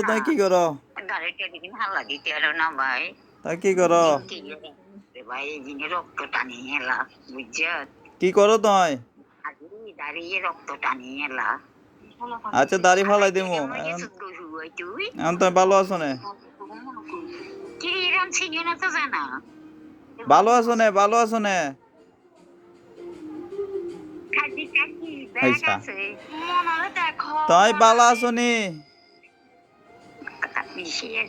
তুই কি করো? দাঁড়িয়ে দিন হাল্লা দিতে এলো না ভাই। তুই কি করো? ভাই জিনে রক্ত টানিয়ে এলা বুঝছো? কি করো তুই? দাঁড়িয়ে রক্ত টানিয়ে এলা। আচ্ছা দাড়ি ফালাই দিমু। এখন তুই ভালো আছো না? কি এরম ছিনিয়ে না তো জানা। ভালো আছো না? ভালো আছো না? কাকি কাকি ব্যাগ আচ্ছা আছে মনে দেখো তুই ভালো আছো নি? মিশিয়ে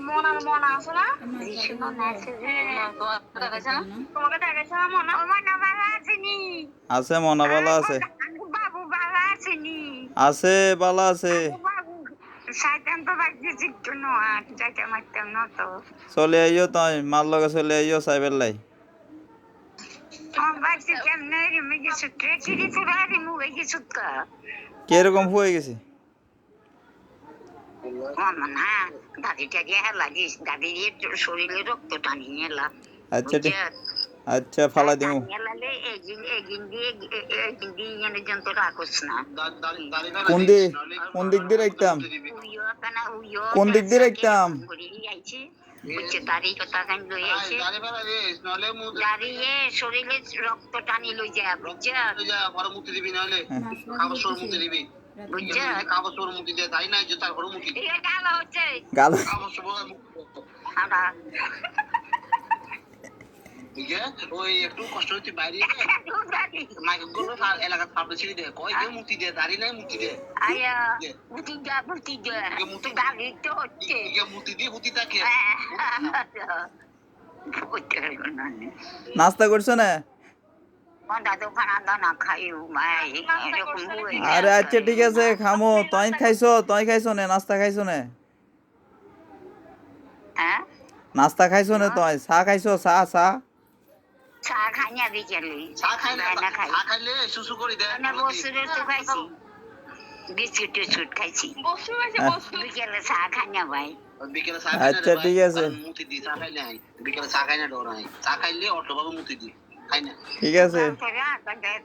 মনা আছে না বিশু মনা আছে তোমাকে দেখাইছে না মনা ও মনা ভালো আছে নি আছে মনা ভালো আছে। বাবু ভালো আছে নি আছে ভালো আছে। বাবু শয়তান তো বাকি জিজ্ঞো না যাইতে মারতাম না তো চলে আইও তুই মার লগে চলে আইও সাইবের লাই। বাকি কেমনে রিমে গেছে ট্রেকিরি পুরা রিমু হয়ে গেছে কা কিরকম হয়ে গেছে? না দাদিটা গিয়ে লাগিস দাদি দিয়ে শরীরে রক্ত টানিয়ে এলা আচ্ছা আচ্ছা ফালাই দিমু। কোন দিক দিয়ে রাখতাম? কোন দিক দিয়ে রাখতাম? দাঁড়িয়ে শরীরে রক্ত টানি লই যা বুঝছা গাল ওই একটু কষ্ট হচ্ছে বাইরে মাইকগুলো এলাকার সামনে ছিঁড়ে দেয় কয় কে মুক্তি দেয় দাঁড়ি নাই মুক্তি দেয় আয়া মুতি দে দাঁড়ি তো হচ্ছে মুক্তি দিয়ে মুক্তি থাকে নাস্তা করছো না? আরে আচ্ছা ঠিক আছে খামো। তুই খাইছো না? নাস্তা খাইছো না? নাস্তা খাইছো না? তুই চা খাইছো? চা চা খাই না বিকেলে চা খাইলে শুশু করে দেয় বছরের তো খাইছি বিস্কুট টিস্কুট খাইছি বিকেলে চা খাই না ভাই বিকেলে চা আচ্ছা ঠিক আছে মুক্তি দিই চা খাই নাই বিকেলে চা খাই না ডর নাই চা খাইলে অটো ভাবে মুক্তি দিই খাই না ঠিক আছে আধা বেদ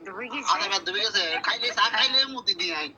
ডুবে গেছে খাইলে চা খাইলে মুক্তি দিই নাই